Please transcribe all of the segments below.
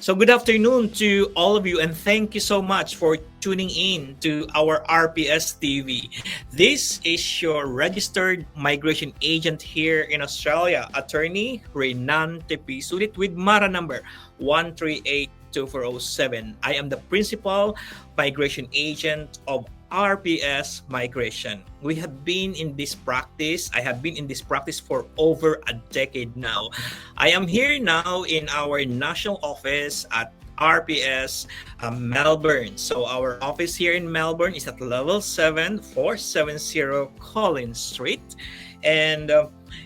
So, good afternoon to all of you, and thank you so much for tuning in to our RPS TV. This is your registered migration agent here in Australia, attorney Renan Tepisulit with MARA number 1382407. I am the principal migration agent of RPS Migration. We have been in this practice. I have been in this practice for over a decade now. I am here now in our national office at RPS Melbourne. So our office here in Melbourne is at level 7 470 Collins Street. And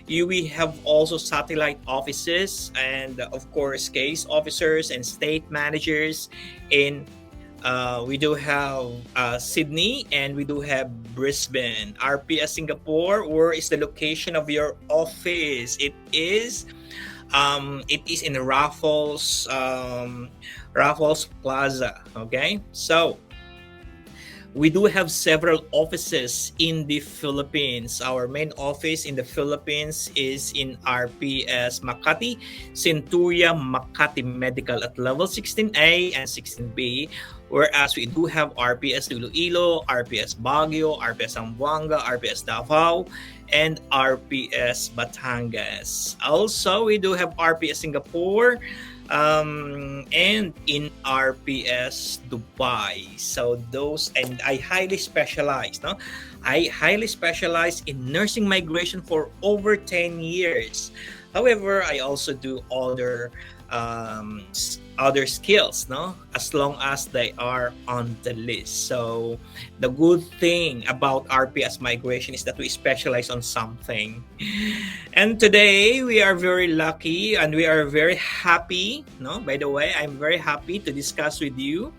we have also satellite offices and of course case officers and state managers in we do have Sydney and we do have Brisbane. RPS Singapore, where is the location of your office? It is in Raffles Plaza. Okay, so we do have several offices in the Philippines. Our main office in the Philippines is in RPS Makati, Centuria Makati Medical at level 16A and 16B, whereas we do have RPS Iloilo, RPS Baguio, RPS Zamboanga, RPS Davao, and RPS Batangas. Also, we do have RPS Singapore, and in RPS Dubai. So those, and I highly specialize. No, I highly specialize in nursing migration for over 10 years. However, I also do other skills, no, as long as they are on the list. So the good thing about RPS migration is that we specialize on something. And today we are very lucky and we are very happy, no, by the way, I'm very happy to discuss with you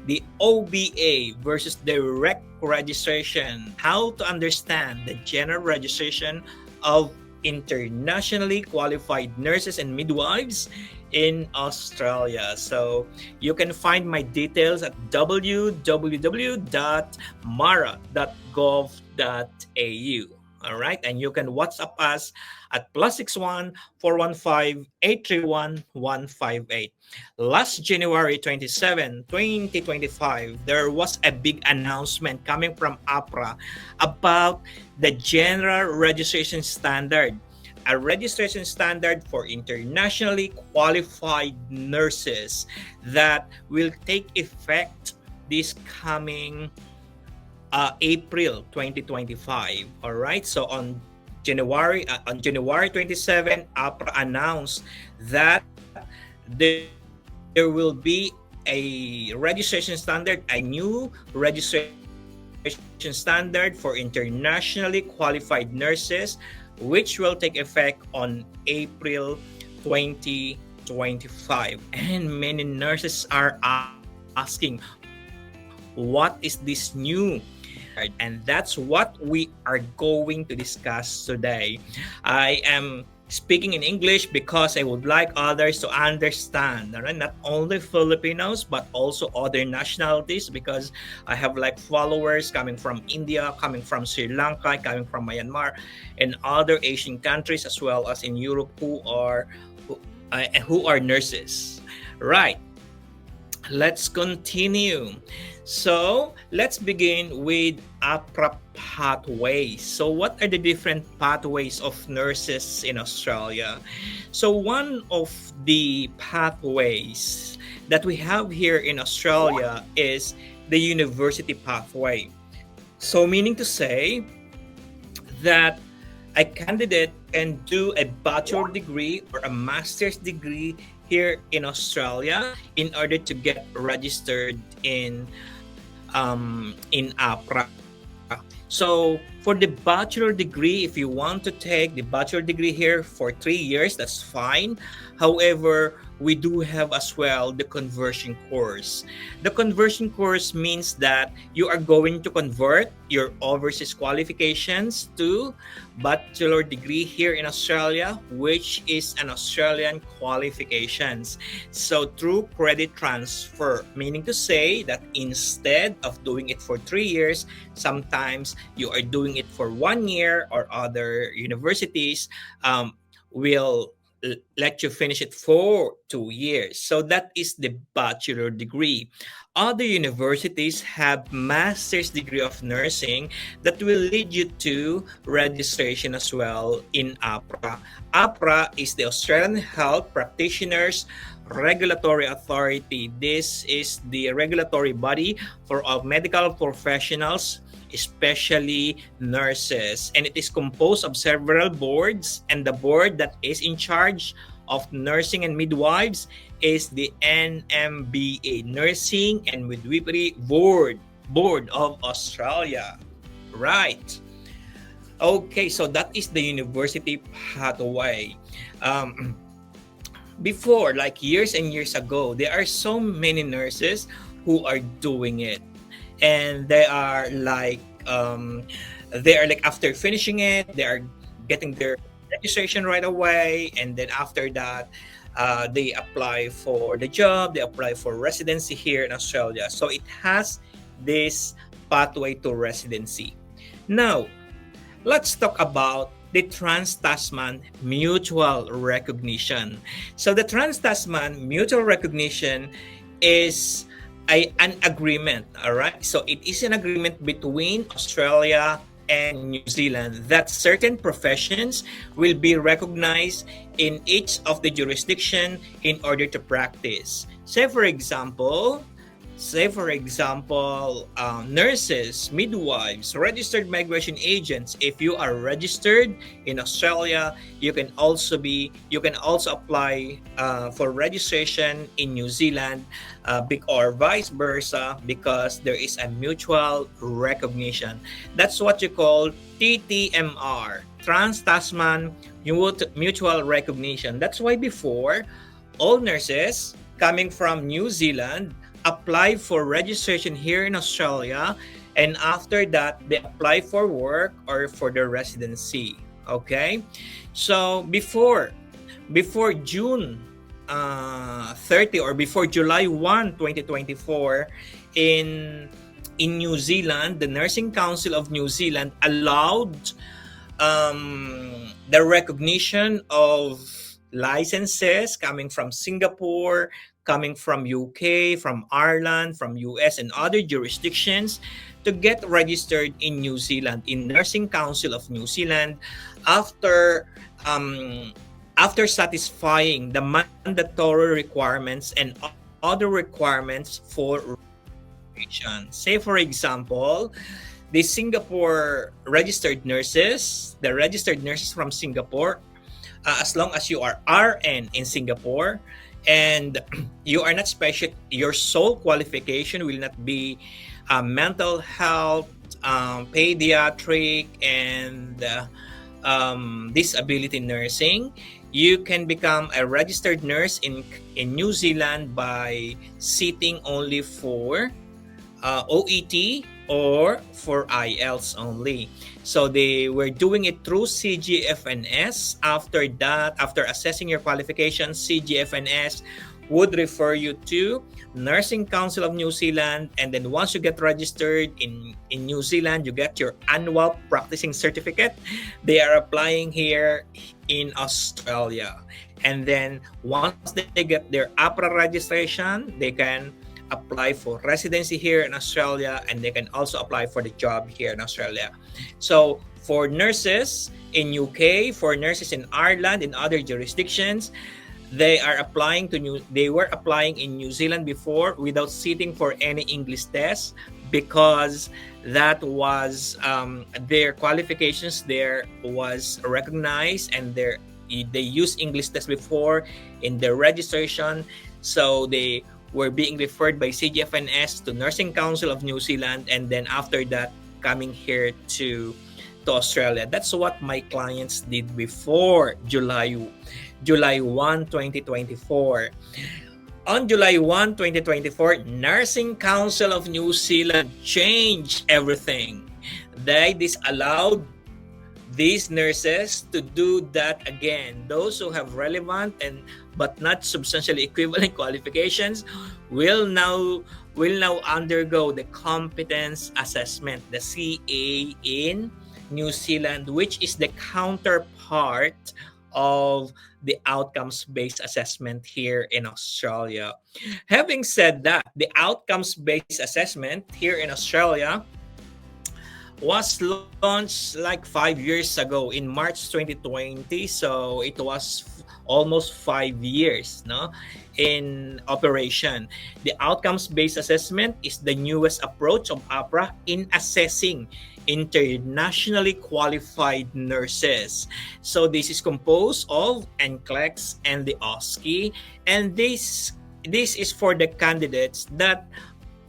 the OBA versus direct registration, how to understand the general registration of internationally qualified nurses and midwives in Australia. So you can find my details at www.mara.gov.au. All right, and you can WhatsApp us at +61 415 831 158. Last January 27, 2025, there was a big announcement coming from AHPRA about the general registration standard, a registration standard for internationally qualified nurses that will take effect this coming April 2025. All right, so on January 27, AHPRA announced that there will be a registration standard, a new registration standard for internationally qualified nurses, which will take effect on April 2025. And many nurses are asking, what is this new and that's what we are going to discuss today. I am speaking in English because I would like others to understand, right? Not only Filipinos but also other nationalities, because I have like followers coming from India, coming from Sri Lanka, coming from Myanmar, and other Asian countries as well as in Europe who are nurses. Right. Let's continue. So let's begin with AHPRA pathways. So what are the different pathways of nurses in Australia? So one of the pathways that we have here in Australia is the university pathway. So meaning to say that a candidate can do a bachelor degree or a master's degree here in Australia in order to get registered in AHPRA. So for the bachelor degree, if you want to take the bachelor degree here for 3 years, that's fine. However, we do have as well the conversion course. The conversion course means that you are going to convert your overseas qualifications to bachelor degree here in Australia, which is an Australian qualifications. So through credit transfer, meaning to say that instead of doing it for 3 years, sometimes you are doing it for 1 year, or other universities will let you finish it for 2 years. So that is the bachelor degree. Other universities have master's degree of nursing that will lead you to registration as well in AHPRA. AHPRA is the Australian Health Practitioners Regulatory Authority. This is the regulatory body for all medical professionals, especially nurses. And it is composed of several boards, and the board that is in charge of nursing and midwives is the NMBA, Nursing and Midwifery Board of Australia. Right. Okay, so that is the university pathway. Before, like years and years ago, there are so many nurses who are doing it, and they are like after finishing it, they are getting their registration right away, and then after that, they apply for the job, they apply for residency here in Australia. So it has this pathway to residency. Now, let's talk about the Trans-Tasman Mutual Recognition. So the Trans-Tasman Mutual Recognition is an agreement, all right? So it is an agreement between Australia and New Zealand that certain professions will be recognized in each of the jurisdiction in order to practice. Say for example, nurses, midwives, registered migration agents. If you are registered in Australia, you can also apply for registration in New Zealand, or vice versa, because there is a mutual recognition. That's what you call TTMR, Trans-Tasman Mutual Recognition. That's why before, all nurses coming from New Zealand apply for registration here in Australia, and after that they apply for work or for their residency. Okay, so before June 30 or before July 1, 2024, in New Zealand, the Nursing Council of New Zealand allowed the recognition of licenses coming from Singapore, coming from UK, from Ireland, from US, and other jurisdictions to get registered in New Zealand, in Nursing Council of New Zealand, after satisfying the mandatory requirements and other requirements for registration. Say for example, the Singapore registered nurses, from Singapore, as long as you are RN in Singapore, and you are not special, your sole qualification will not be mental health, pediatric, and disability nursing. You can become a registered nurse in New Zealand by sitting only for OET or for IELTS only. So they were doing it through CGFNS. After that, after assessing your qualifications, CGFNS would refer you to Nursing Council of New Zealand, and then once you get registered in New Zealand, you get your annual practicing certificate. They are applying here in Australia, and then once they get their AHPRA registration, they can apply for residency here in Australia, and they can also apply for the job here in Australia. So for nurses in UK, for nurses in Ireland, in other jurisdictions, they were applying in New Zealand before without sitting for any English test, because that was their qualifications there was recognized, and they used English test before in their registration. So they were being referred by CGFNS to Nursing Council of New Zealand, and then after that coming here to Australia. That's what my clients did before July 1, 2024. On July 1, 2024, Nursing Council of New Zealand changed everything. They disallowed these nurses to do that again. Those who have relevant but not substantially equivalent qualifications will now undergo the competence assessment, the CA, in New Zealand, which is the counterpart of the outcomes-based assessment here in Australia. Having said that, the outcomes-based assessment here in Australia was launched like 5 years ago in March 2020. So it was almost 5 years, no, in operation. The outcomes-based assessment is the newest approach of AHPRA in assessing internationally qualified nurses. So this is composed of NCLEX and the OSCE, and this is for the candidates that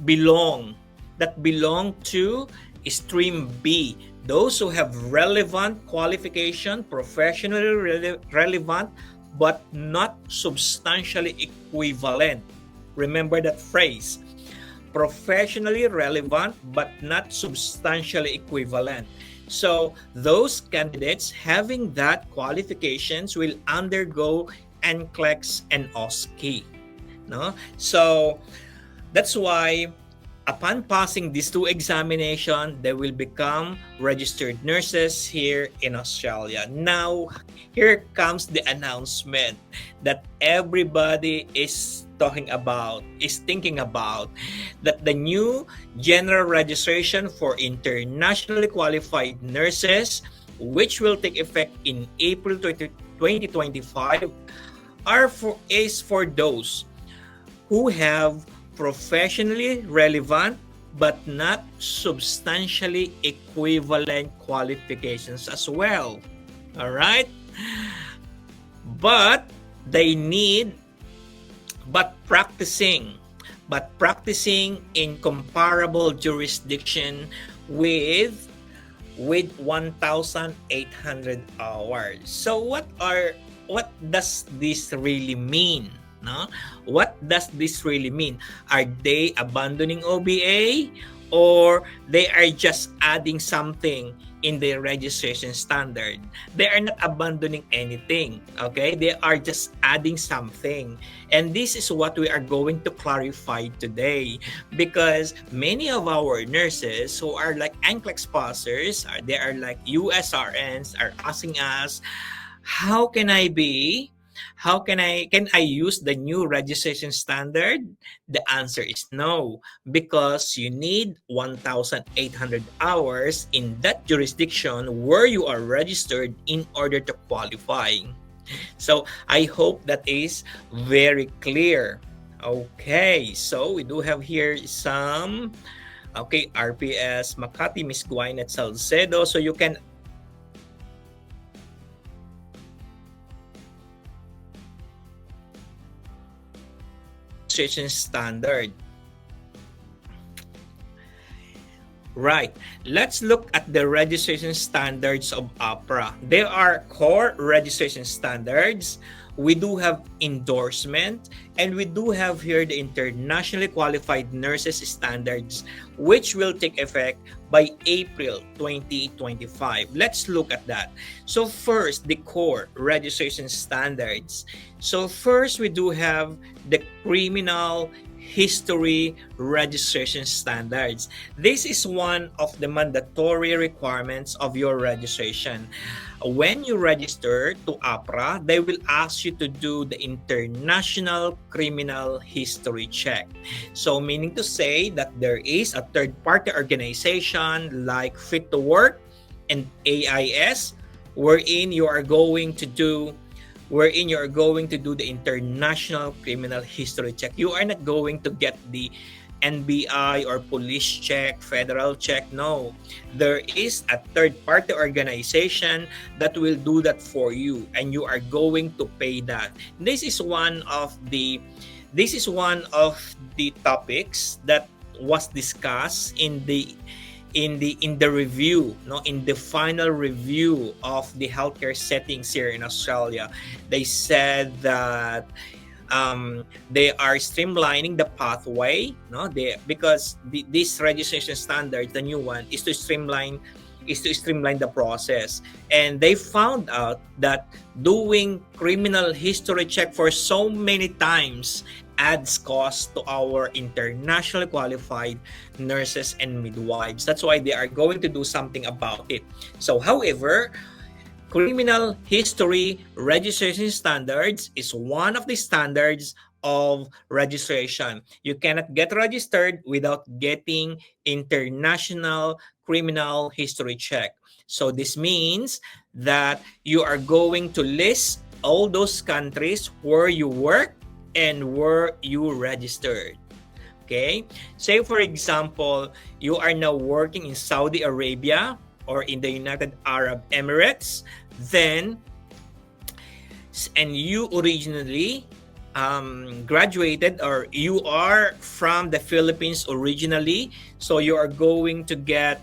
belong to Stream B, those who have relevant qualification, professionally relevant, but not substantially equivalent. Remember that phrase, professionally relevant, but not substantially equivalent. So those candidates having that qualifications will undergo NCLEX and OSCE. No? So that's why upon passing these two examinations, they will become registered nurses here in Australia. Now, here comes the announcement that everybody is thinking about, that the new general registration for internationally qualified nurses, which will take effect in April 2025, is for those who have professionally relevant but not substantially equivalent qualifications as well. All right? But practicing in comparable jurisdiction with 1,800 hours. So what does this really mean? No? What does this really mean? Are they abandoning OBA, or they are just adding something in the registration standard? They are not abandoning anything, okay? They are just adding something. And this is what we are going to clarify today, because many of our nurses who are like NCLEX passers, they are like USRNs, are asking us, can I use the new registration standard? The answer is no, because you need 1,800 hours in that jurisdiction where you are registered in order to qualify. So I hope that is very clear. Okay, so we do have here some, RPS Makati, Miss Guainet Salcedo, so you can registration standard. Right. Let's look at the registration standards of AHPRA. There are core registration standards. We do have endorsement, and we do have here the internationally qualified nurses standards, which will take effect by April 2025. Let's look at that. So first, the core registration standards. So first, we do have the criminal history registration standards. This is one of the mandatory requirements of your registration. When you register to AHPRA, they will ask you to do the international criminal history check. So meaning to say that there is a third-party organization like Fit to Work and AIS, wherein you are going to do the international criminal history check. You are not going to get the NBI or police check, federal check. No, there is a third-party organization that will do that for you, and you are going to pay that. This is one of the topics that was discussed in the review, in the final review of the healthcare settings here in Australia. They said that they are streamlining the pathway, because this registration standard, the new one, is to streamline the process. And they found out that doing criminal history check for so many times adds cost to our internationally qualified nurses and midwives. That's why they are going to do something about it. So however, criminal history registration standards is one of the standards of registration. You cannot get registered without getting international criminal history check. So this means that you are going to list all those countries where you work and where you registered. Okay, say for example, you are now working in Saudi Arabia or in the United Arab Emirates, then, and you originally graduated, or you are from the Philippines originally, so you are going to get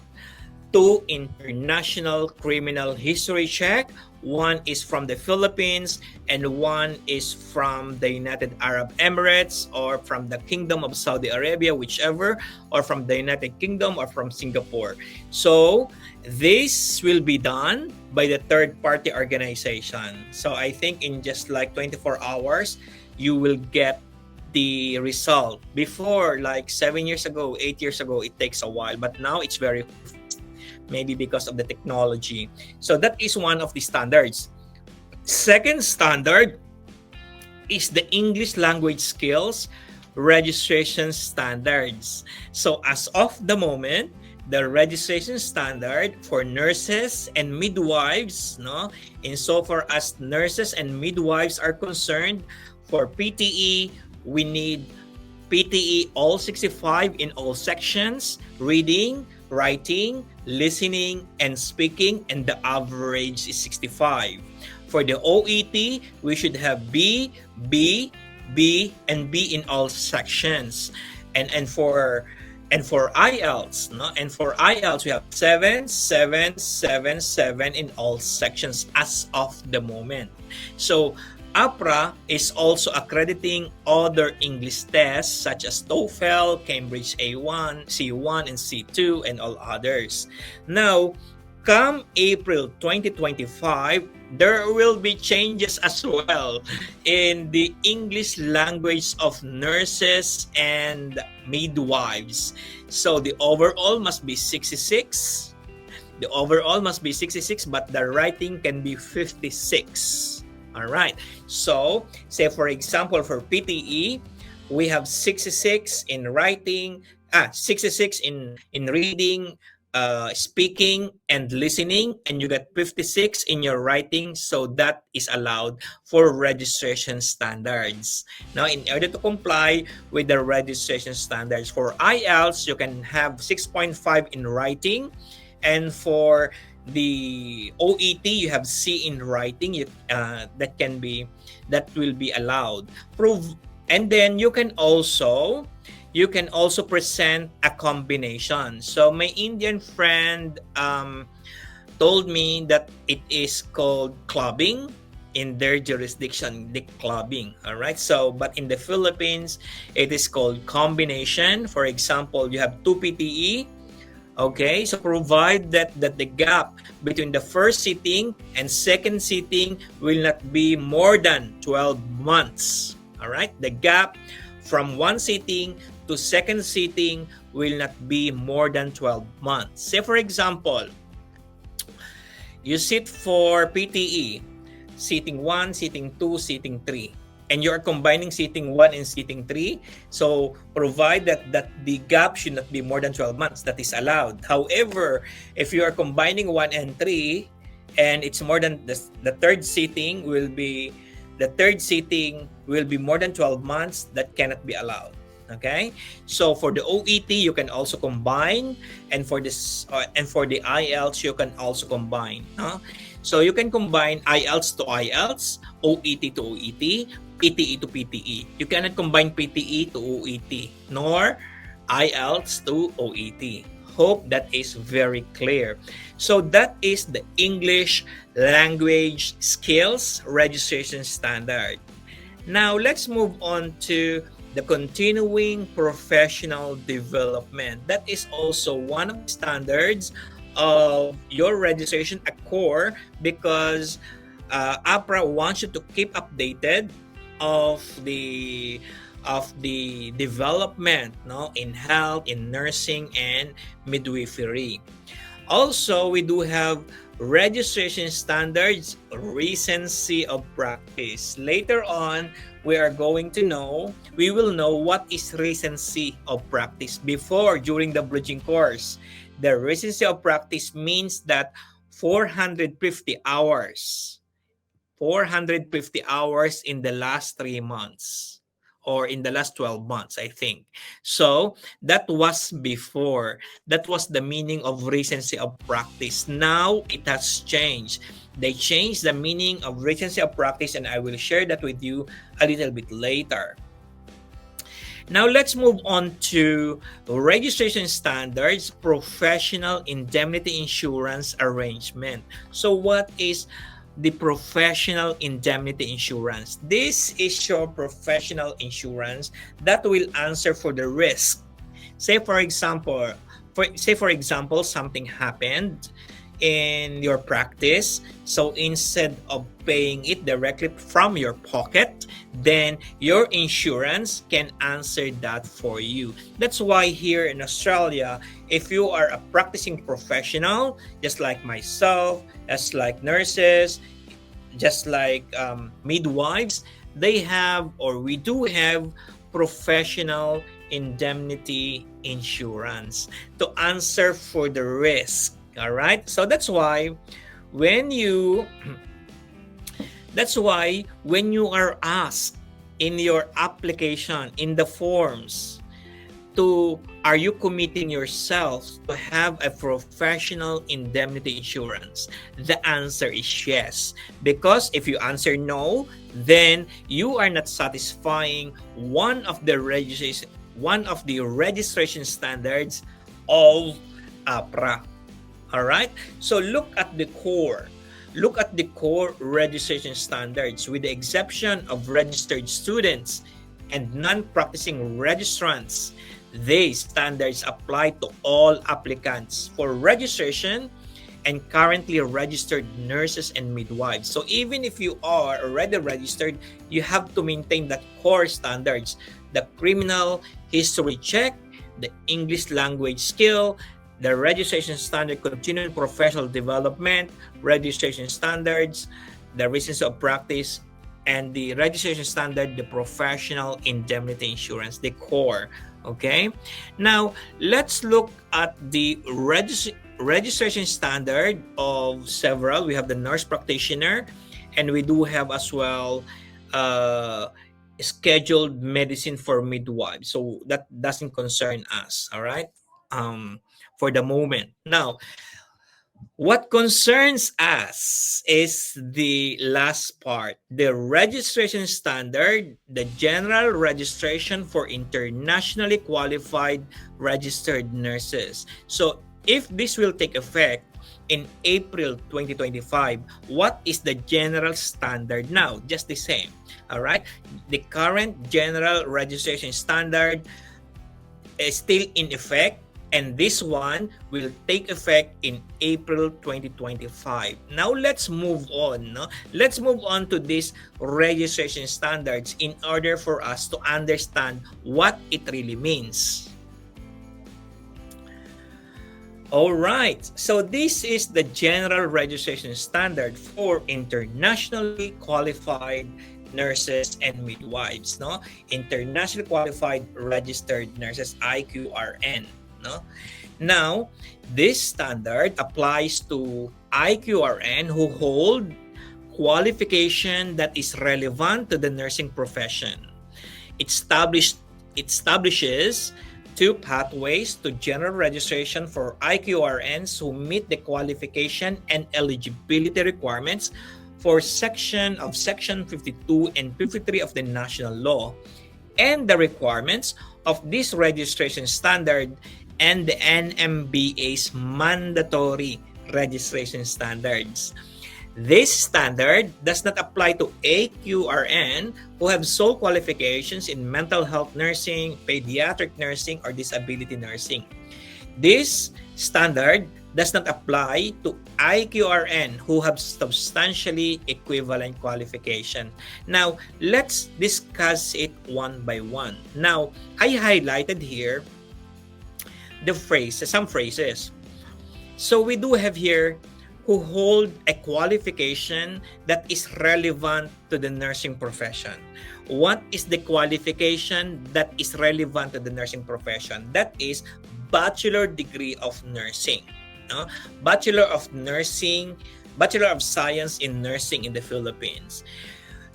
2 international criminal history check. One is from the Philippines and one is from the United Arab Emirates or from the Kingdom of Saudi Arabia, whichever, or from the United Kingdom or from Singapore. So this will be done by the third-party organization. So I think in just like 24 hours, you will get the result. Before, like 7 years ago, 8 years ago, it takes a while, but now it's very fast, maybe because of the technology. So that is one of the standards. Second standard is the English language skills registration standards. So as of the moment, the registration standard for nurses and midwives, no, insofar as nurses and midwives are concerned, for PTE, we need PTE all 65 in all sections, reading, writing, listening, and speaking, and the average is 65. For the OET, we should have B, B, B, and B in all sections. And for IELTS, no? And for IELTS, we have 7, 7, 7, 7 in all sections as of the moment. So AHPRA is also accrediting other English tests such as TOEFL, Cambridge A1, C1, and C2, and all others. Now, come April 2025, there will be changes as well in the English language of nurses and midwives. So the overall must be 66. The overall must be 66, but the writing can be 56. All right. So, say for example, for PTE, we have 66 in writing, 66 in reading, speaking, and listening, and you get 56 in your writing. So that is allowed for registration standards. Now, in order to comply with the registration standards for IELTS, you can have 6.5 in writing, and for the OET, you have C in writing. That will be allowed. And then you can also present a combination. So my Indian friend told me that it is called clubbing in their jurisdiction, the clubbing. All right. So, but in the Philippines, it is called combination. For example, you have 2 PTE. Okay, so provide that the gap between the first sitting and second sitting will not be more than 12 months. All right, the gap from one sitting to second sitting will not be more than 12 months. Say for example, you sit for PTE, sitting 1, sitting 2, sitting 3. And you are combining sitting 1 and sitting 3. So provide that the gap should not be more than 12 months. That is allowed. However, if you are combining 1 and 3, and it's more than the third sitting will be more than 12 months, that cannot be allowed. Okay, so for the OET you can also combine, and for this and for the IELTS you can also combine. So you can combine IELTS to IELTS, OET to OET, PTE to PTE. You cannot combine PTE to OET, nor IELTS to OET. Hope that is very clear. So that is the English language skills registration standard. Now let's move on to the continuing professional development. That is also one of the standards of your registration at core, because AHPRA wants you to keep updated of the development, in health, in nursing, and midwifery. Also, we do have registration standards, recency of practice. Later on, we will know what is recency of practice. Before, during the bridging course, the recency of practice means that 450 hours 450 hours in the last 3 months, or in the last 12 months, I think. So that was before. That was the meaning of recency of practice. Now it has changed. They changed the meaning of recency of practice, and I will share that with you a little bit later. Now let's move on to registration standards, professional indemnity insurance arrangement. So what is the professional indemnity insurance? This is your professional insurance that will answer for the risk. Say for example, something happened in your practice. So instead of paying it directly from your pocket, then your insurance can answer that for you. That's why here in Australia, if you are a practicing professional, just like myself, just like nurses, just like midwives, they have, or we do have, professional indemnity insurance to answer for the risk. All right, so that's why when you are asked in your application, in the forms, are you committing yourself to have a professional indemnity insurance? The answer is yes. Because if you answer no, then you are not satisfying one of the registration standards of AHPRA. All right? So look at the core registration standards. With the exception of registered students and non-practicing registrants, these standards apply to all applicants for registration and currently registered nurses and midwives. So even if you are already registered, you have to maintain the core standards: the criminal history check, the English language skill, the registration standard continuing professional development, registration standards, the reasons of practice, and the registration standard, the professional indemnity insurance, the core. Okay, now let's look at the registration standard of several. We have the nurse practitioner, and we do have as well scheduled medicine for midwives. So that doesn't concern us, all right, for the moment. Now, what concerns us is the last part, the registration standard, the general registration for internationally qualified registered nurses. So if this will take effect in April 2025, what is the general standard now? Just the same, all right? The current general registration standard is still in effect, and this one will take effect in April 2025. Now let's move on. Let's move on to these registration standards in order for us to understand what it really means. All right, so this is the general registration standard for internationally qualified nurses and midwives, internationally qualified registered nurses, IQRN. Now, this standard applies to IQRN who hold qualification that is relevant to the nursing profession. It establishes two pathways to general registration for IQRNs who meet the qualification and eligibility requirements for Section 52 and 53 of the national law, and the requirements of this registration standard and the NMBA's mandatory registration standards. This standard does not apply to AQRN who have sole qualifications in mental health nursing, pediatric nursing, or disability nursing. This standard does not apply to IQRN who have substantially equivalent qualification. Now, let's discuss it one by one. Now, I highlighted here some phrases. So we do have here who hold a qualification that is relevant to the nursing profession. What is the qualification that is relevant to the nursing profession? That is bachelor degree of nursing. No? Bachelor of Nursing, Bachelor of Science in Nursing in the Philippines.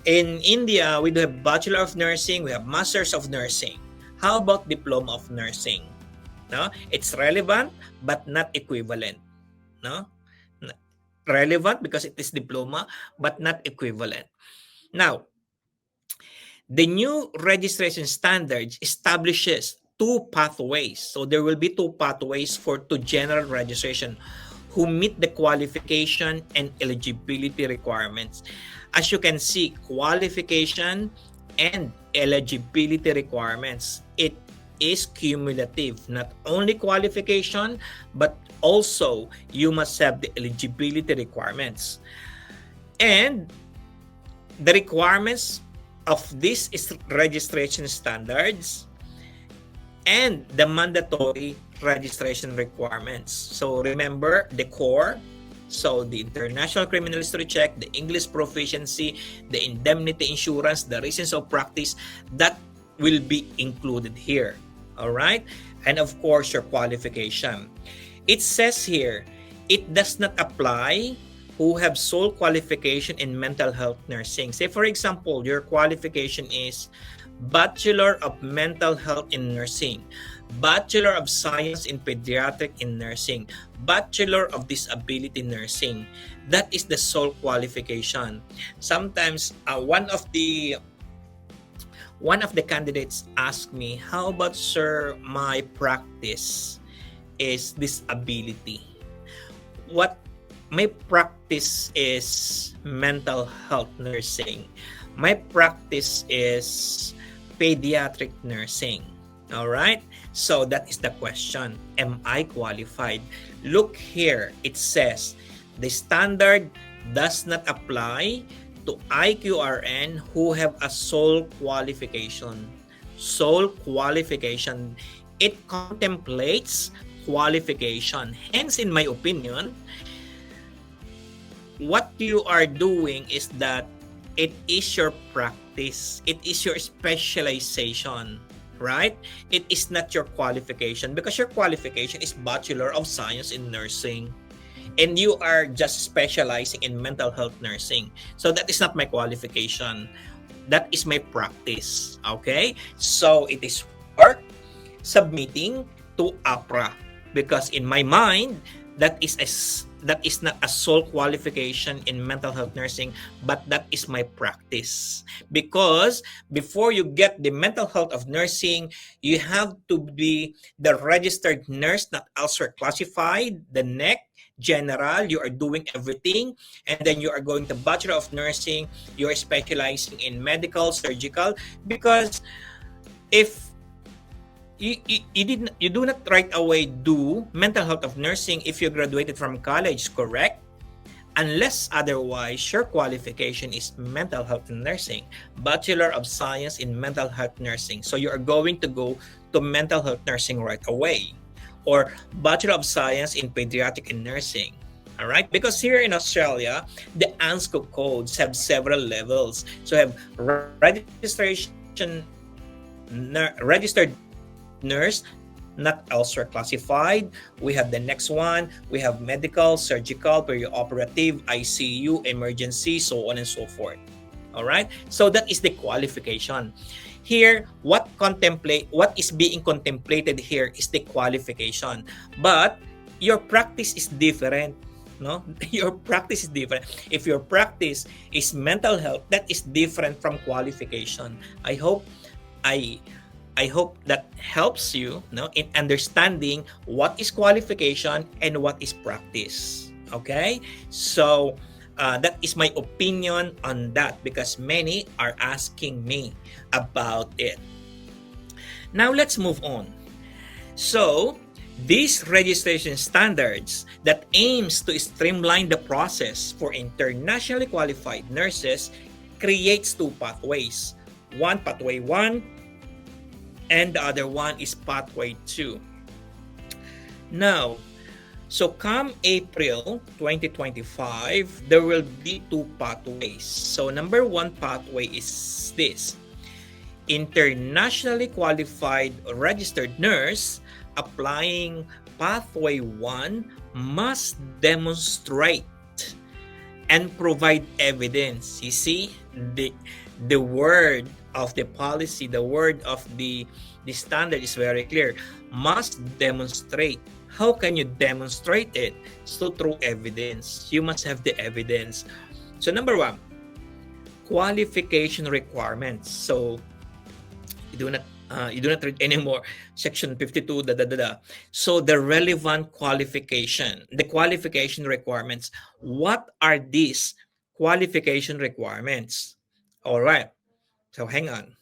In India, we do have Bachelor of Nursing, we have Masters of Nursing. How about Diploma of Nursing? No? It's relevant but not equivalent. No? Relevant because it is diploma but not equivalent. Now, the new registration standards establishes two pathways. So there will be two pathways to general registration who meet the qualification and eligibility requirements. As you can see, qualification and eligibility requirements, it is cumulative. Not only qualification, but also you must have the eligibility requirements. And the requirements of this is registration standards and the mandatory registration requirements. So remember the core. So the international criminal history check, the English proficiency, the indemnity insurance, the reasons of practice, that will be included here. All right. And of course, your qualification. It says here, it does not apply who have sole qualification in mental health nursing. Say, for example, your qualification is Bachelor of Mental Health in Nursing, Bachelor of Science in Pediatric in Nursing, Bachelor of Disability Nursing. That is the sole qualification. Sometimes one of the candidates asked me, how about, sir, my practice is disability? What my practice is mental health nursing. My practice is pediatric nursing. All right. So that is the question. Am I qualified? Look here. It says the standard does not apply to IQRN who have a sole qualification. Sole qualification. It contemplates qualification. Hence, in my opinion, what you are doing is that it is your practice. It is your specialization, right? It is not your qualification because your qualification is Bachelor of Science in Nursing. And you are just specializing in mental health nursing. So that is not my qualification. That is my practice. Okay? So it is worth submitting to AHPRA because in my mind, that is not a sole qualification in mental health nursing, but that is my practice. Because before you get the mental health of nursing, you have to be the registered nurse, not elsewhere classified, the NEC, general, you are doing everything, and then you are going to Bachelor of Nursing, you are specializing in medical, surgical, because if you do not right away do mental health of nursing if you graduated from college, correct? Unless otherwise, your qualification is mental health nursing, Bachelor of Science in Mental Health Nursing. So you are going to go to mental health nursing right away, or Bachelor of Science in Pediatric and Nursing. All right, because here in Australia, the ANSCO codes have several levels. So you have registered nurse, not elsewhere classified. We have the next one. We have medical, surgical, perioperative, ICU, emergency, so on and so forth. All right. So that is the qualification. Here, what is being contemplated here is the qualification. But your practice is different. No, your practice is different. If your practice is mental health, that is different from qualification. I hope that helps you, in understanding what is qualification and what is practice. Okay, so that is my opinion on that because many are asking me about it. Now let's move on. So these registration standards that aims to streamline the process for internationally qualified nurses creates two pathways. One, pathway 1, and the other one is pathway 2. Now, So come April 2025, there will be two pathways. So number one pathway is this: internationally qualified registered nurse applying pathway 1 must demonstrate and provide evidence. You see, the word of the policy, the word of the standard is very clear. Must demonstrate. How can you demonstrate it? So through evidence. You must have the evidence. So number one, qualification requirements. So you do not read anymore section 52 so the relevant qualification, the qualification requirements. What are these qualification requirements? All right, so hang on.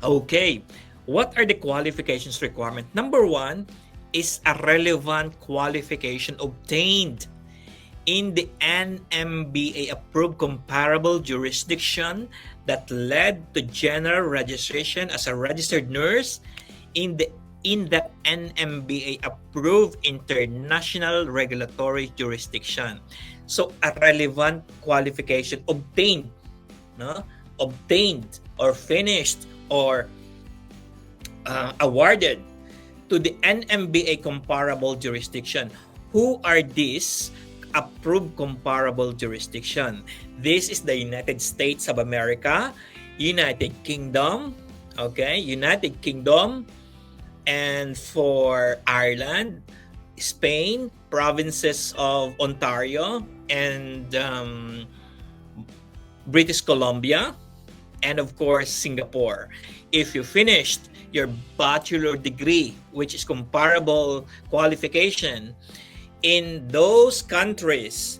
Okay, what are the qualifications requirement? Number one is a relevant qualification obtained in the NMBA approved comparable jurisdiction that led to general registration as a registered nurse in the NMBA approved international regulatory jurisdiction. So a relevant qualification obtained, no? Obtained or finished or awarded to the NMBA comparable jurisdiction. Who are these approved comparable jurisdiction? This is the United States of America, United Kingdom, okay, United Kingdom, and for Ireland, Spain, provinces of Ontario, and British Columbia, and of course Singapore. If you finished your bachelor degree, which is comparable qualification in those countries,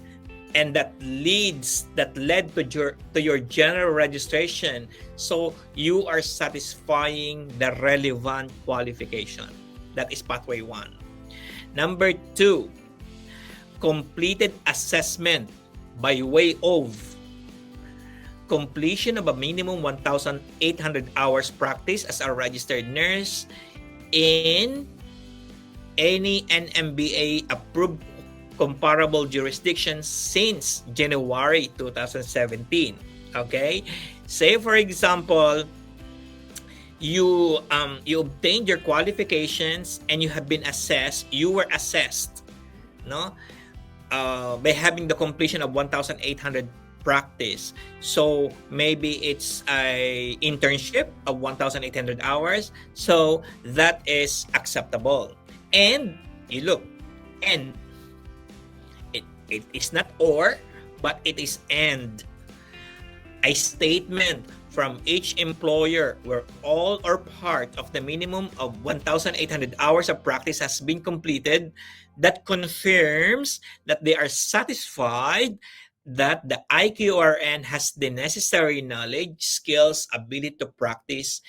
and that led to your general registration, so you are satisfying the relevant qualification. That is pathway 1. Number 2, completed assessment by way of completion of a minimum 1,800 hours practice as a registered nurse in any NMBA approved comparable jurisdiction since January 2017. Okay, say for example, you obtained your qualifications and you have been assessed. You were assessed, no, by having the completion of 1,800 practice. So maybe it's a internship of 1,800 hours. So that is acceptable. And you look, and it is not or, but it is and. A statement from each employer where all or part of the minimum of 1,800 hours of practice has been completed that confirms that they are satisfied that the IQRN has the necessary knowledge, skills, ability to practice,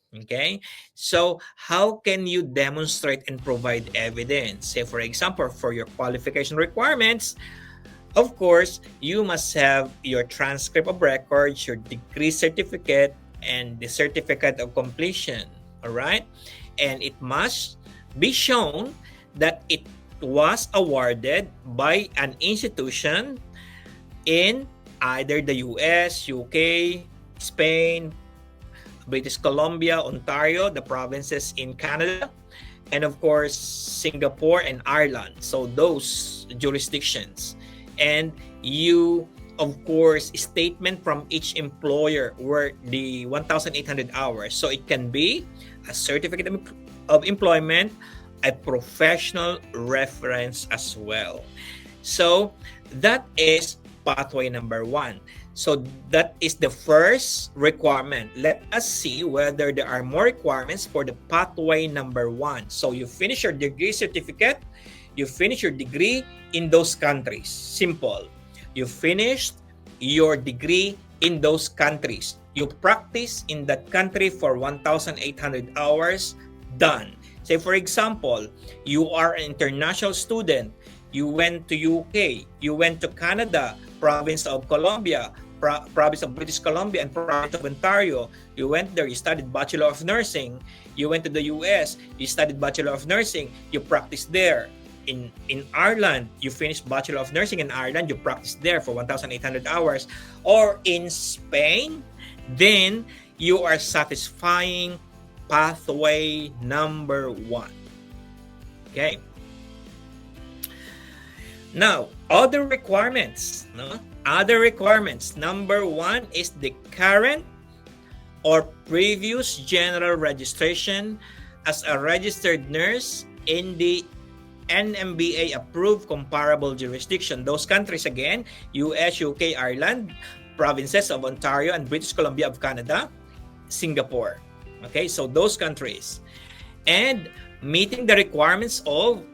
Okay, so how can you demonstrate and provide evidence? Say, for example, for your qualification requirements, of course, you must have your transcript of records, your degree certificate, and the certificate of completion. All right, and it must be shown that it was awarded by an institution in either the US, UK, Spain, British Columbia, Ontario, the provinces in Canada, and of course, Singapore and Ireland. So those jurisdictions. And you, of course, statement from each employer were the 1,800 hours. So it can be a certificate of employment, a professional reference as well. So that is pathway number 1. So that is the first requirement. Let us see whether there are more requirements for the pathway number 1. So you finish your degree certificate, you finish your degree in those countries. Simple. You finished your degree in those countries. You practice in that country for 1,800 hours. Done. Say for example, you are an international student. You went to UK. You went to Canada, province of Columbia, province of British Columbia and province of Ontario. You went there, you studied Bachelor of Nursing. You went to the US, you studied Bachelor of Nursing. You practiced there. In Ireland, you finished Bachelor of Nursing in Ireland, you practiced there for 1,800 hours. Or in Spain, then you are satisfying pathway number 1. Okay. Now, other requirements. No? Other requirements. Number 1 is the current or previous general registration as a registered nurse in the NMBA approved comparable jurisdiction. Those countries again, US, UK, Ireland, provinces of Ontario and British Columbia of Canada, Singapore. Okay, so those countries. And meeting the requirements of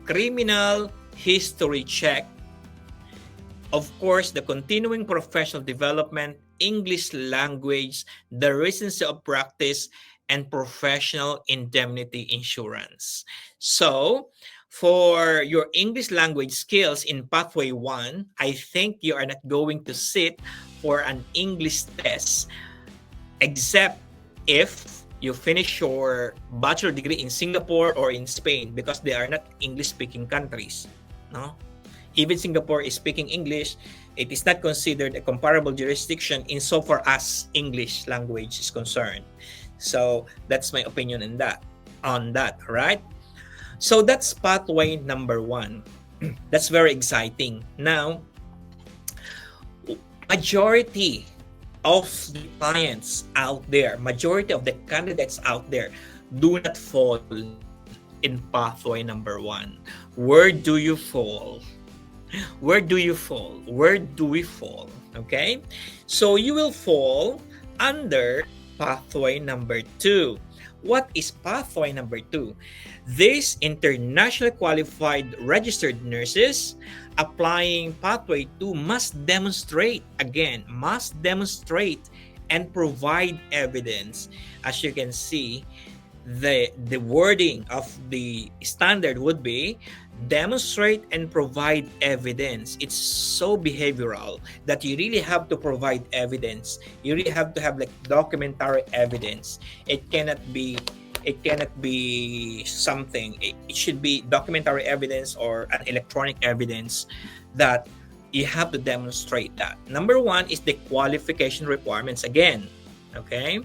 criminal history check. Of course, the continuing professional development, English language, the recency of practice, and professional indemnity insurance. So, for your English language skills in Pathway 1, I think you are not going to sit for an English test except if you finish your bachelor degree in Singapore or in Spain, because they are not English-speaking countries. No? Even Singapore is speaking English. It is not considered a comparable jurisdiction insofar as English language is concerned. So that's my opinion on that, right? So that's pathway number 1. That's very exciting. Now, majority of the clients out there, majority of the candidates out there do not fall in pathway number 1. Where do you fall? Where do you fall? Where do we fall? Okay? So you will fall under pathway number 2. What is pathway number 2? These internationally qualified registered nurses applying pathway 2 must demonstrate and provide evidence. As you can see, the wording of the standard would be demonstrate and provide evidence. It's so behavioral that you really have to provide evidence. You really have to have like documentary evidence. It cannot be something. It should be documentary evidence or an electronic evidence that you have to demonstrate that. Number 1 is the qualification requirements again. Okay?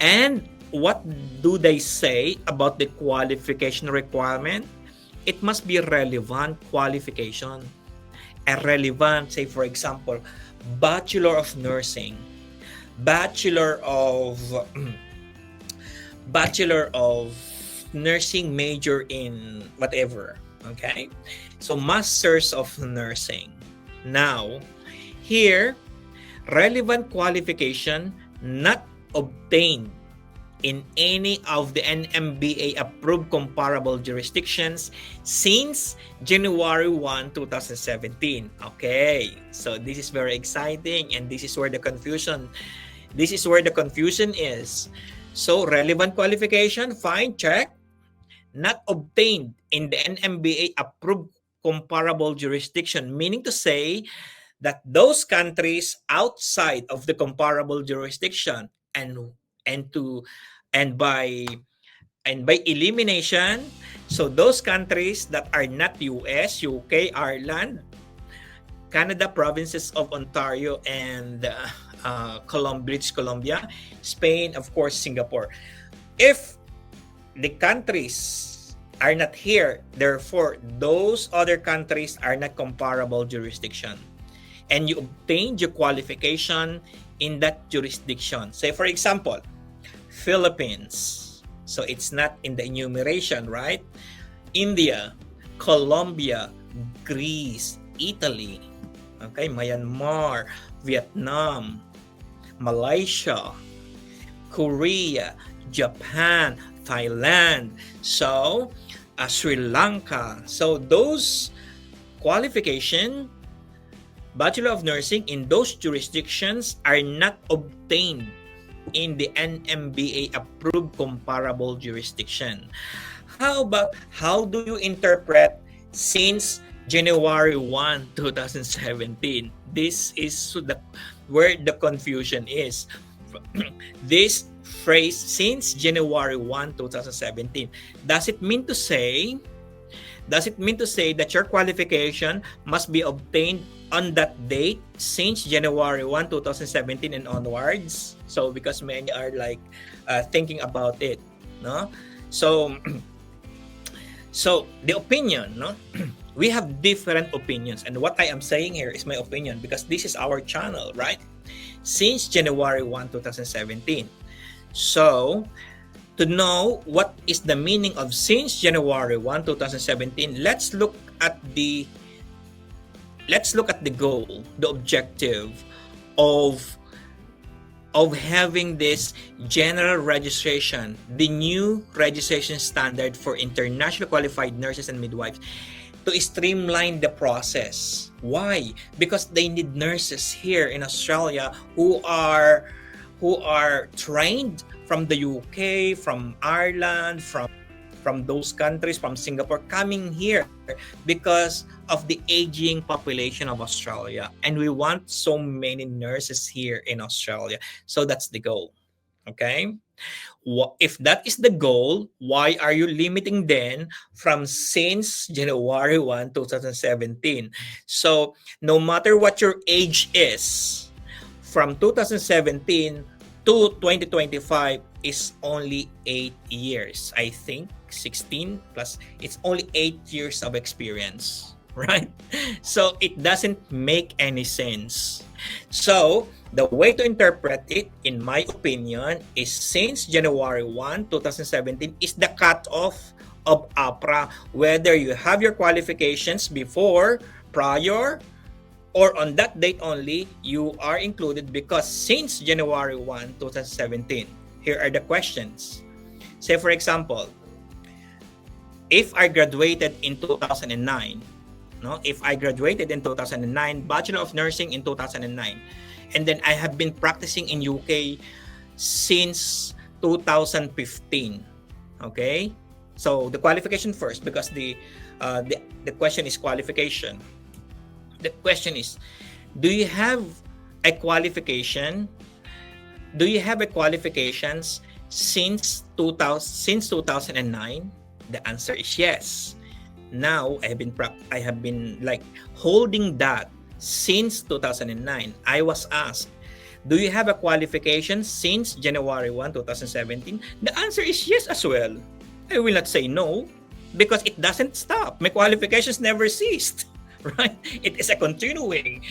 And what do they say about the qualification requirement? It must be relevant qualification. A relevant, say for example, Bachelor of Nursing, Bachelor of Nursing major in whatever. Okay? So Masters of Nursing. Now, here, relevant qualification not obtained in any of the NMBA approved comparable jurisdictions since January 1, 2017. Okay, so this is very exciting, and this is where the confusion is. So relevant qualification, fine, check. Not obtained in the NMBA approved comparable jurisdiction, meaning to say that those countries outside of the comparable jurisdiction and by elimination, so those countries that are not US, UK, Ireland, Canada, provinces of Ontario and British Columbia, Spain, of course, Singapore. If the countries are not here, therefore those other countries are not comparable jurisdiction, and you obtained your qualification in that jurisdiction. Say for example, Philippines, so it's not in the enumeration, right? India, Colombia, Greece, Italy, okay, Myanmar, Vietnam, Malaysia, Korea, Japan, Thailand, so Sri Lanka. So those qualification, Bachelor of Nursing in those jurisdictions are not obtained in the NMBA approved comparable jurisdiction. How do you interpret, since January 1, 2017. This is where the confusion is. This phrase, since January 1, 2017, does it mean to say that your qualification must be obtained on that date since January 1, 2017 and onwards? So because many are like thinking about it, no? So so the opinion, no? We have different opinions, and what I am saying here is my opinion because this is our channel, right? Since January 1, 2017. So to know what is the meaning of since January 1, 2017, let's look at the goal, the objective of having this general registration, the new registration standard for international qualified nurses and midwives, to streamline the process. Why? Because they need nurses here in Australia who are trained from the UK, from Ireland, from those countries, from Singapore, coming here because of the aging population of Australia. And we want so many nurses here in Australia. So that's the goal. Okay? If that is the goal, why are you limiting then from since January 1, 2017? So no matter what your age is, from 2017 to 2025 is only 8 years. I think 16 plus, it's only 8 years of experience, right? So it doesn't make any sense. So the way to interpret it, in my opinion, is since January 1, 2017 is the cutoff of AHPRA, whether you have your qualifications before, prior, or on that date only, you are included because since January 1, 2017, here are the questions. Say for example, if I graduated in 2009, no? If I graduated in 2009, Bachelor of Nursing in 2009, and then I have been practicing in UK since 2015, okay? So the qualification first, because the question is qualification. The question is, do you have a qualification? Do you have a qualifications since 2009? The answer is yes. Now I have been like holding that since 2009. I was asked, do you have a qualification since January 1, 2017? The answer is yes as well. I will not say no because it doesn't stop. My qualifications never ceased. Right? It is a continuing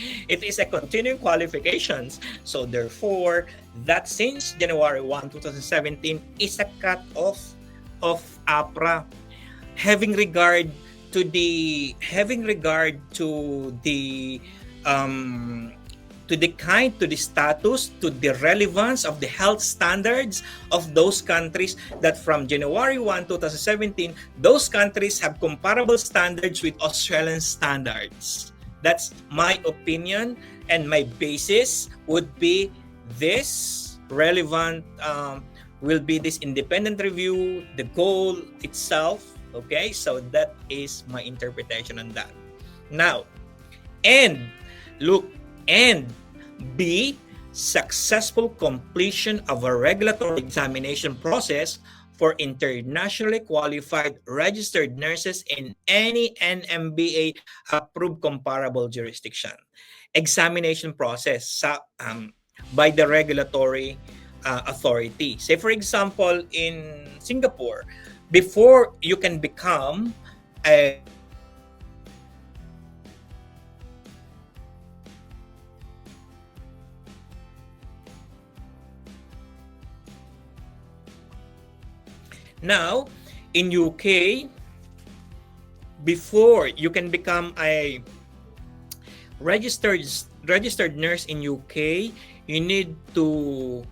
qualifications. So therefore, that since January 1, 2017 is a cut-off of AHPRA, having regard to the status, to the relevance of the health standards of those countries, that from January 1, 2017, those countries have comparable standards with Australian standards. That's my opinion, and my basis would be this relevant, will be this independent review, the goal itself. Okay, so that is my interpretation on that. Now, and B, successful completion of a regulatory examination process for internationally qualified registered nurses in any NMBA approved comparable jurisdiction. Examination process by the regulatory authority. Say for example, in Singapore, before you can become a now in UK, before you can become a registered nurse in UK, you need to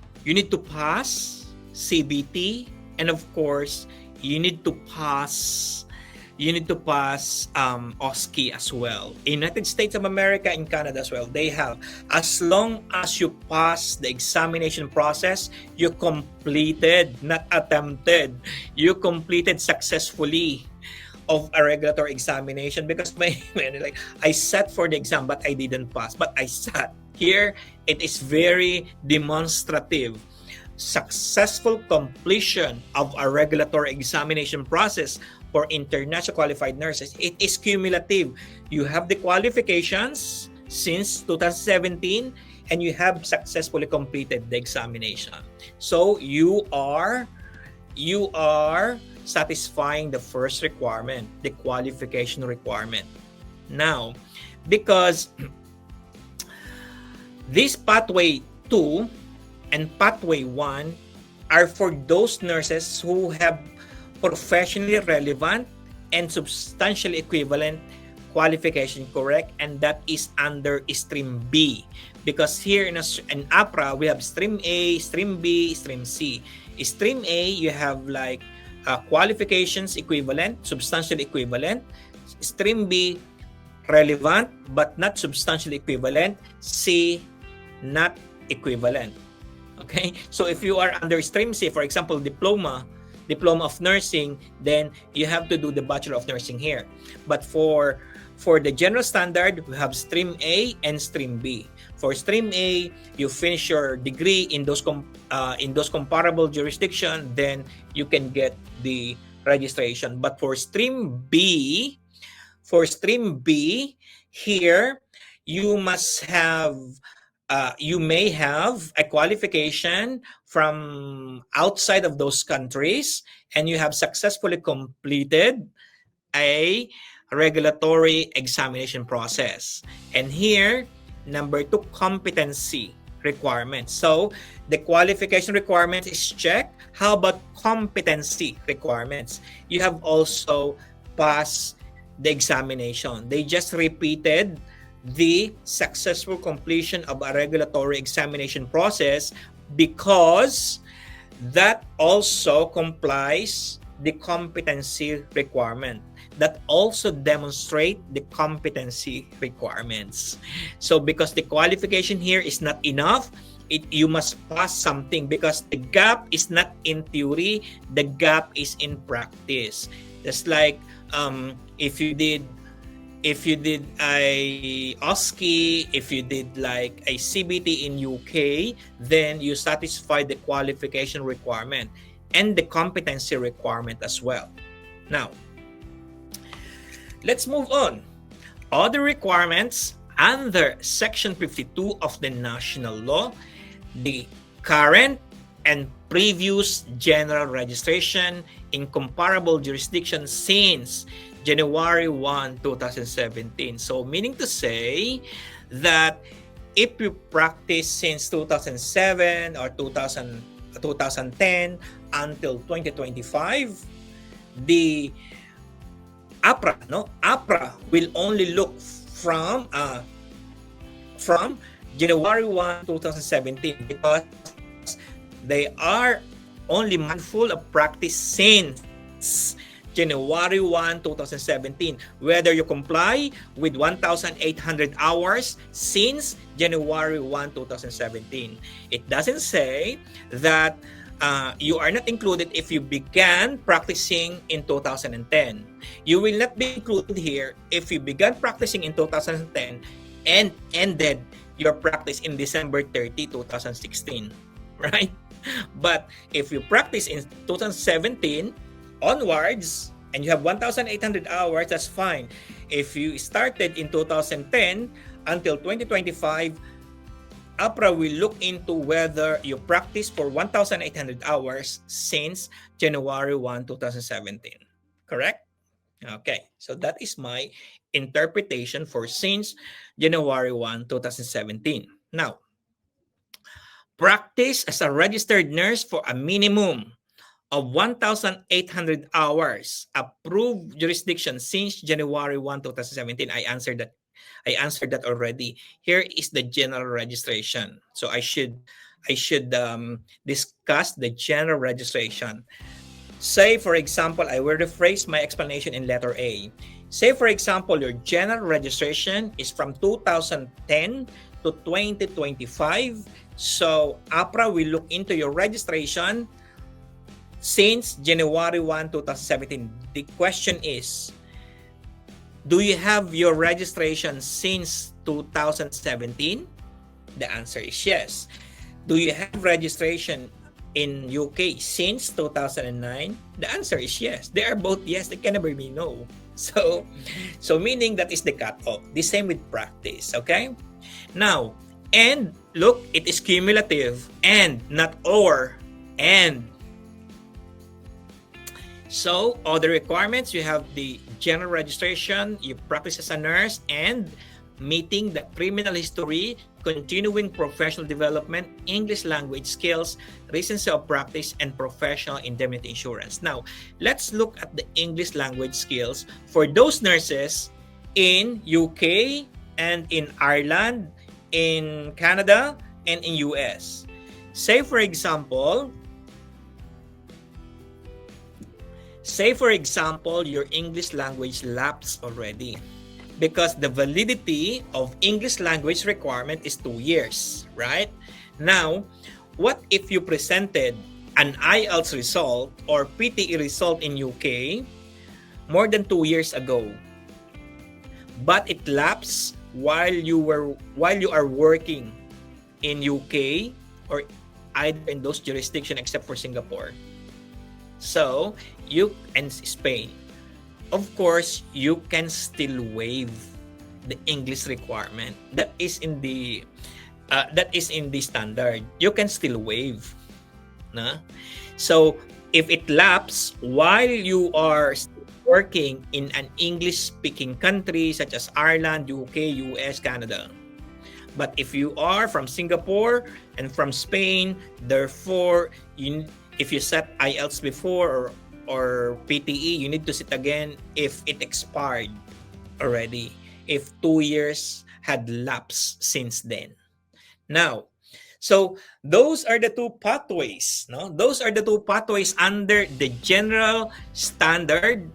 pass CBT, and of course you need to pass OSCE as well. In United States of America, in Canada as well, they have, as long as you pass the examination process, you completed, not attempted, you completed successfully of a regulatory examination because like I sat for the exam but I didn't pass, but I sat. Here it is very demonstrative. Successful completion of a regulatory examination process for international qualified nurses, it is cumulative. You have the qualifications since 2017 and you have successfully completed the examination. So you are satisfying the first requirement, the qualification requirement. Now, because this pathway 2 and pathway 1 are for those nurses who have professionally relevant and substantially equivalent qualification, correct? And that is under stream B. Because here in AHPRA, we have stream A, stream B, stream C. Stream A, you have like qualifications equivalent, substantially equivalent. Stream B, relevant but not substantially equivalent. C, not equivalent. Okay, so if you are under stream C, for example, diploma of nursing, then you have to do the Bachelor of Nursing here. But for the general standard, we have stream A and stream B. For stream A, you finish your degree in those comparable jurisdiction, then you can get the registration. But for stream B, here you must have you may have a qualification from outside of those countries and you have successfully completed a regulatory examination process. And here, number 2, competency requirements. So the qualification requirement is checked. How about competency requirements? You have also passed the examination. They just repeated the successful completion of a regulatory examination process because that also complies the competency requirement. That also demonstrate the competency requirements. So because the qualification here is not enough, you must pass something because the gap is not in theory, the gap is in practice. Just like if you did a OSCE, if you did like a CBT in UK, then you satisfy the qualification requirement and the competency requirement as well. Now, let's move on. Other requirements under Section 52 of the National Law, the current and previous general registration in comparable jurisdictions since January 1, 2017. So meaning to say that if you practice since 2007 or 2010 until 2025, the AHPRA will only look from January 1, 2017 because they are only mindful of practice since January 1, 2017, whether you comply with 1,800 hours since January 1, 2017. It doesn't say that you are not included if you began practicing in 2010. You will not be included here if you began practicing in 2010 and ended your practice in December 30, 2016, right? But if you practice in 2017 onwards and you have 1,800 hours, that's fine. If you started in 2010 until 2025, AHPRA will look into whether you practice for 1,800 hours since January 1, 2017. Correct? Okay, so that is my interpretation for since January 1, 2017. Now, practice as a registered nurse for a minimum of 1,800 hours, approved jurisdiction since January 1, 2017. I answered that already. Here is the general registration. So I should discuss the general registration. Say, for example, I will rephrase my explanation in letter A. Say, for example, your general registration is from 2010 to 2025. So AHPRA will look into your registration since January 1, 2017. The question is, Do you have your registration since 2017? The answer is yes. Do you have registration in UK since 2009? The answer is yes. They are both yes. They can never be no. So meaning that is the cutoff. The same with practice. Okay. Now, and look, it is cumulative and not or and. So other requirements, you have the general registration, you practice as a nurse, and meeting the criminal history, continuing professional development, English language skills, recency of practice, and professional indemnity insurance. Now, let's look at the English language skills for those nurses in UK and in Ireland, in Canada, and in US. Say for example, your English language lapsed already because the validity of English language requirement is 2 years, right? Now, what if you presented an IELTS result or PTE result in UK more than 2 years ago, but it lapsed while you are working in UK or either in those jurisdictions except for Singapore? So, you and Spain. Of course, you can still waive the English requirement. That is in the standard. You can still waive. No? So, if it lapses while you are working in an English-speaking country such as Ireland, UK, US, Canada. But if you are from Singapore and from Spain, therefore, if you set IELTS before or PTE, you need to sit again if it expired already, if 2 years had lapsed since then. Now, so those are the two pathways. No? Those are the two pathways under the general standard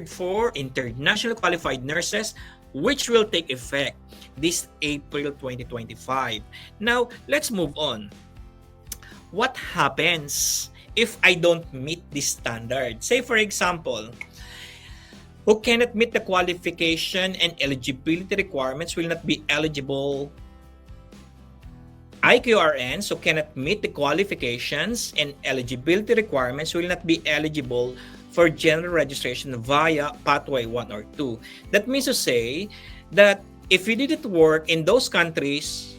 for international qualified nurses, which will take effect this April 2025. Now, let's move on. What happens if I don't meet this standard? Say, for example, who cannot meet the qualification and eligibility requirements will not be eligible. IQRNs who cannot meet the qualifications and eligibility requirements will not be eligible for general registration via pathway 1 or 2. That means to say that if you didn't work in those countries,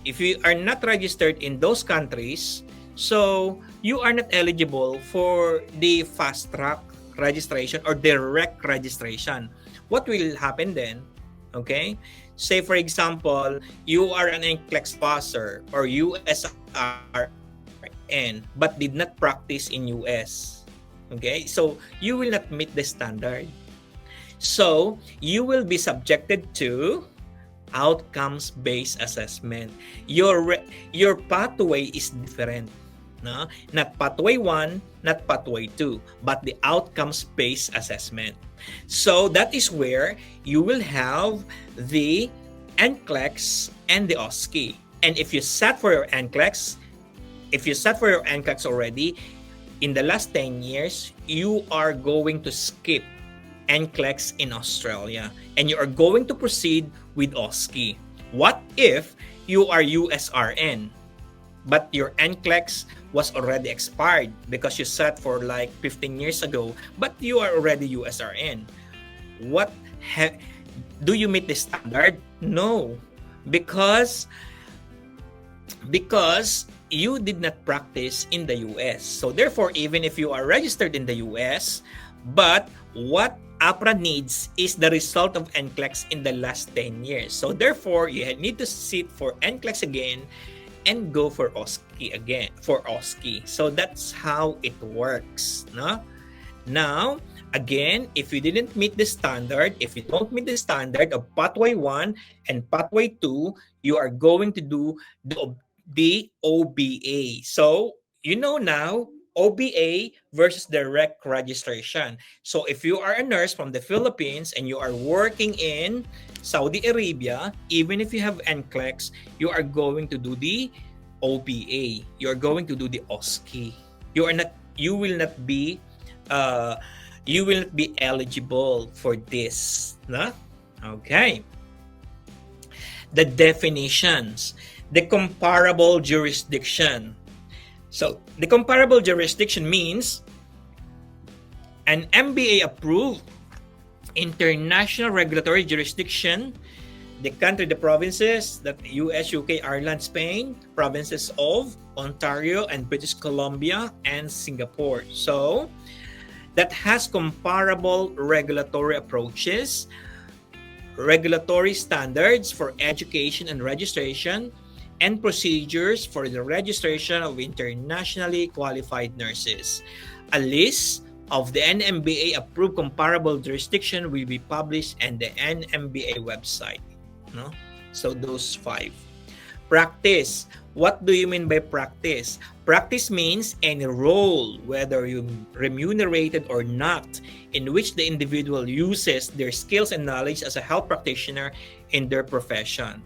if you are not registered in those countries, so you are not eligible for the fast track registration or direct registration. What will happen then? Okay, say for example, you are an NCLEX passer or USRN but did not practice in US. Okay, so you will not meet the standard. So you will be subjected to outcomes-based assessment. Your pathway is different. No? Not pathway 1, not pathway 2, but the outcomes-based assessment. So that is where you will have the NCLEX and the OSCE. And if you sat for your NCLEX, already, in the last 10 years, you are going to skip NCLEX in Australia and you are going to proceed with OSCE. What if you are USRN, but your NCLEX was already expired because you sat for like 15 years ago, but you are already USRN? Do you meet the standard? No, because you did not practice in the US. So therefore, even if you are registered in the US, but what AHPRA needs is the result of NCLEX in the last 10 years. So therefore, you need to sit for NCLEX again and go for OSCE again, So that's how it works. No? Now, again, if you didn't meet the standard, if you don't meet the standard of pathway 1 and pathway 2, you are going to do the OBA. So, you know now, OBA versus direct registration. So if you are a nurse from the Philippines and you are working in Saudi Arabia, even if you have NCLEX, you are going to do the OBA. You are going to do the OSCE. You will not be you will be eligible for this. No? Okay. The definitions. The comparable jurisdiction. So, the comparable jurisdiction means an MBA approved international regulatory jurisdiction, the country, the provinces, that US, UK, Ireland, Spain, provinces of Ontario and British Columbia and Singapore. So that has comparable regulatory approaches, regulatory standards for education and registration, and procedures for the registration of internationally qualified nurses. A list of the NMBA approved comparable jurisdiction will be published in the NMBA website. No? So those 5. Practice. What do you mean by practice? Practice means any role, whether you remunerated or not, in which the individual uses their skills and knowledge as a health practitioner in their profession.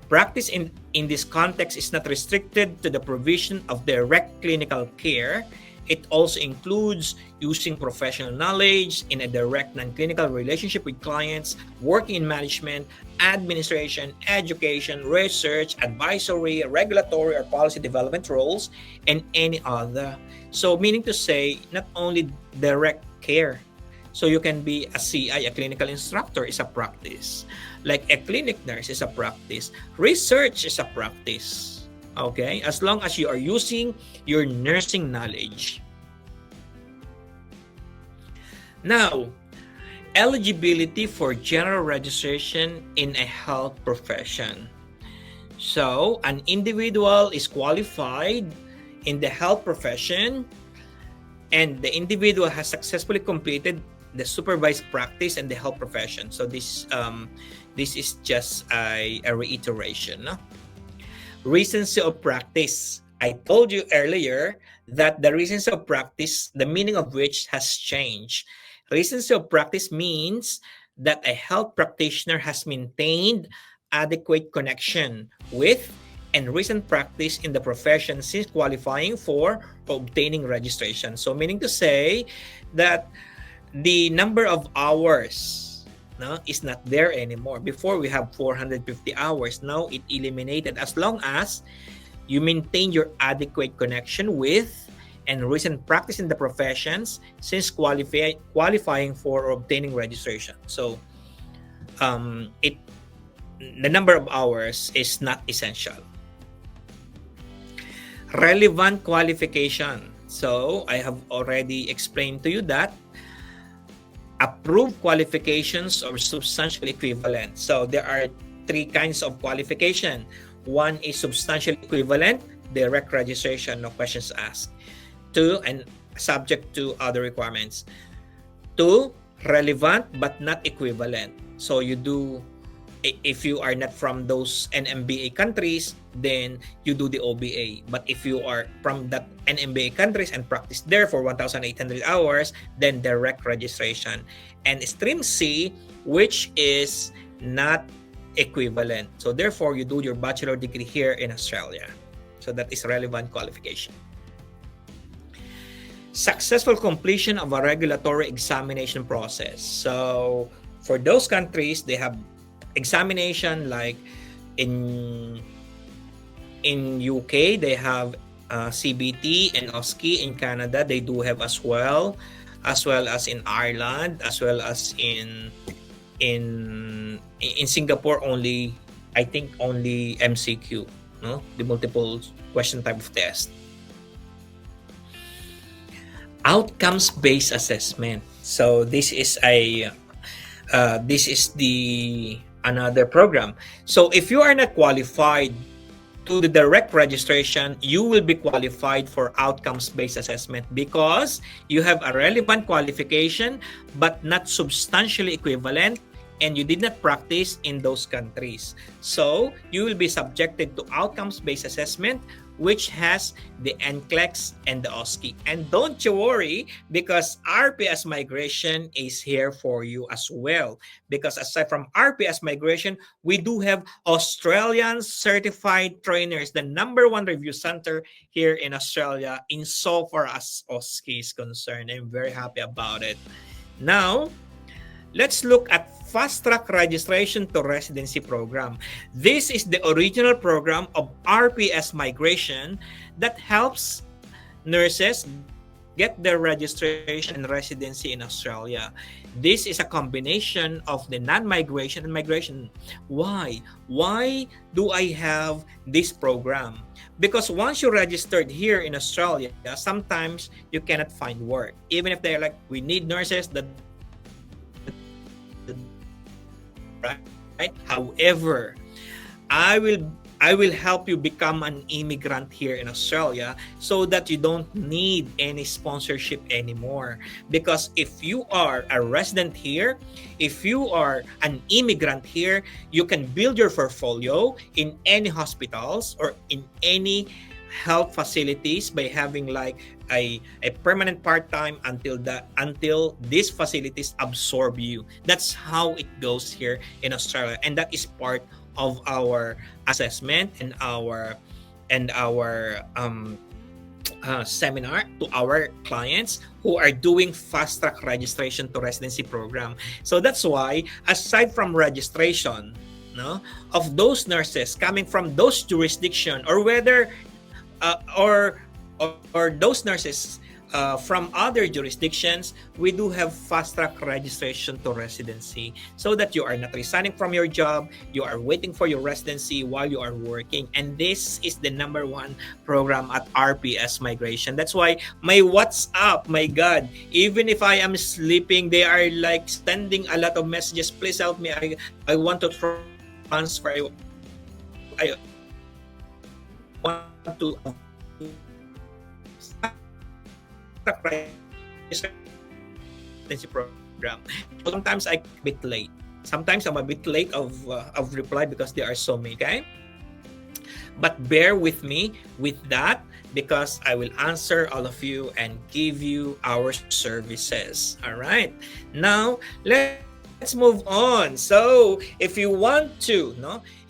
Practice in this context is not restricted to the provision of direct clinical care. It also includes using professional knowledge in a direct non-clinical relationship with clients, working in management, administration, education, research, advisory, regulatory, or policy development roles, and any other. So meaning to say, not only direct care. So you can be a CI, a clinical instructor, is a practice. Like a clinic nurse is a practice. Research is a practice. Okay, as long as you are using your nursing knowledge. Now, eligibility for general registration in a health profession. So, an individual is qualified in the health profession and the individual has successfully completed the supervised practice in the health profession. So this is just a reiteration. No? Recency of practice. I told you earlier that the recency of practice, the meaning of which has changed. Recency of practice means that a health practitioner has maintained adequate connection with and recent practice in the profession since qualifying for obtaining registration. So meaning to say that the number of hours is not there anymore. Before we have 450 hours. Now it eliminated as long as you maintain your adequate connection with and recent practice in the professions since qualifying for obtaining registration. So the number of hours is not essential. Relevant qualification. So I have already explained to you that approved qualifications or substantial equivalent. So there are 3 kinds of qualification. One is substantial equivalent, direct registration, no questions asked. 2, and subject to other requirements. 2, relevant but not equivalent. So you do, if you are not from those NMBA countries, then you do the OBA. But if you are from that NMBA countries and practice there for 1,800 hours, then direct registration. And stream C, which is not equivalent. So therefore, you do your bachelor degree here in Australia. So that is relevant qualification. Successful completion of a regulatory examination process. So for those countries, they have examination like in UK, they have CBT and OSCE. In Canada, they do have as well as in Ireland, as well as in Singapore. Only, I think, only MCQ, no, the multiple question type of test. Outcomes-based assessment. So this is another program. So if you are not qualified to the direct registration, you will be qualified for outcomes-based assessment because you have a relevant qualification but not substantially equivalent and you did not practice in those countries. So you will be subjected to outcomes-based assessment which has the NCLEX and the OSCE. And don't you worry, because RPS Migration is here for you as well. Because aside from RPS Migration, we do have Australian certified trainers, the number one review center here in Australia in so far as OSCE is concerned. I'm very happy about it. Now, let's look at Fast Track Registration to Residency Program. This is the original program of RPS Migration that helps nurses get their registration and residency in Australia. This is a combination of the non-migration and migration. Why? Why do I have this program? Because once you registered here in Australia, sometimes you cannot find work. Even if they're like, we need nurses, that right? However, I will help you become an immigrant here in Australia so that you don't need any sponsorship anymore. Because if you are a resident here, if you are an immigrant here, you can build your portfolio in any hospitals or in any health facilities by having like a permanent part-time until these facilities absorb you. That's how it goes here in Australia, and that is part of our assessment and our seminar to our clients who are doing fast track registration to residency program. So that's why, aside from registration, no, of those nurses coming from those jurisdiction, or whether or those nurses from other jurisdictions, we do have fast track registration to residency so that you are not resigning from your job, you are waiting for your residency while you are working. And this is the number one program at RPS Migration. That's why my WhatsApp, my God, even if I am sleeping, they are like sending a lot of messages. Please help me. I want to transfer. I want to program. Sometimes I'm a bit late. Sometimes I'm a bit late of reply because there are so many. Okay, but bear with me with that because I will answer all of you and give you our services. All right. Now let's move on. So if you want to,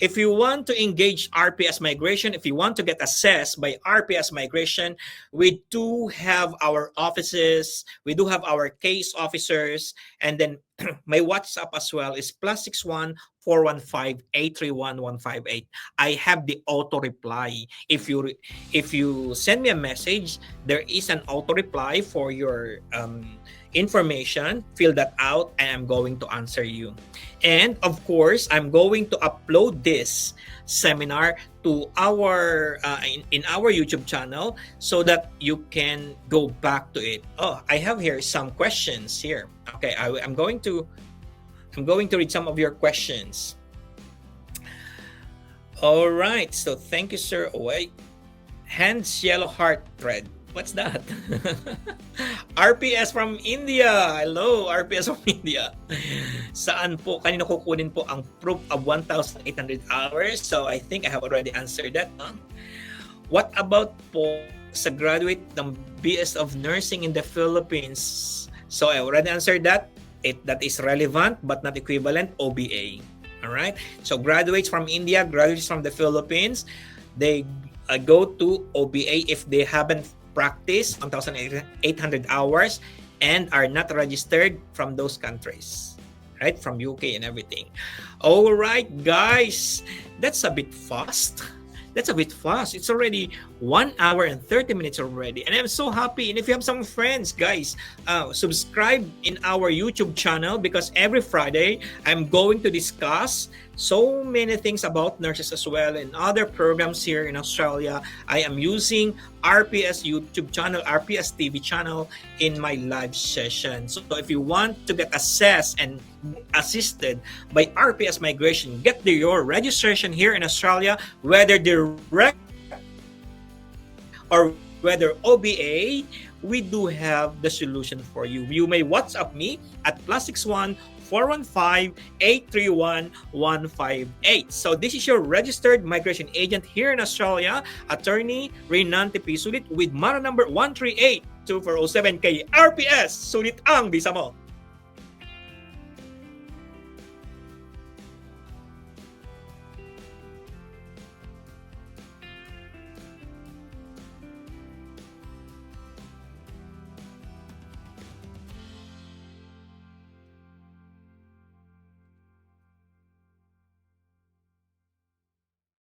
if you want to engage RPS Migration, if you want to get assessed by RPS Migration, we do have our offices, we do have our case officers, and then my WhatsApp as well is +61 415 831 158. I have the auto reply. If you send me a message, there is an auto reply for your information. Fill that out and I'm going to answer you. And of course, I'm going to upload this seminar to our in our YouTube channel so that you can go back to it. Oh, I have here some questions here. Okay, I'm going to read some of your questions. All right, so thank you, sir. Oh, wait. Hands yellow heart thread. What's that? RPS from India. Hello, RPS from India. Saan po, kanino kukunin po ang proof of 1,800 hours? So I think I have already answered that. Huh? What about po sa graduate ng BS of Nursing in the Philippines? So I already answered that. That is relevant but not equivalent, OBA. All right. So graduates from India, graduates from the Philippines, they go to OBA if they haven't practiced 1,800 hours and are not registered from those countries, right? From UK and everything. All right, guys, that's a bit fast. That's a bit fast. It's already 1 hour and 30 minutes already. And I'm so happy. And if you have some friends, guys, subscribe in our YouTube channel because every Friday, I'm going to discuss so many things about nurses as well and other programs here in Australia. I am using RPS YouTube channel, RPS TV channel in my live session. So if you want to get assessed and assisted by RPS Migration, get your registration here in Australia, whether direct or whether OBA, we do have the solution for you. You may WhatsApp me at +61 415-831-158. So this is your registered migration agent here in Australia, Attorney Renan Tepisulit with MARA number 138-2407 kay RPS. Sulit ang bisa mo!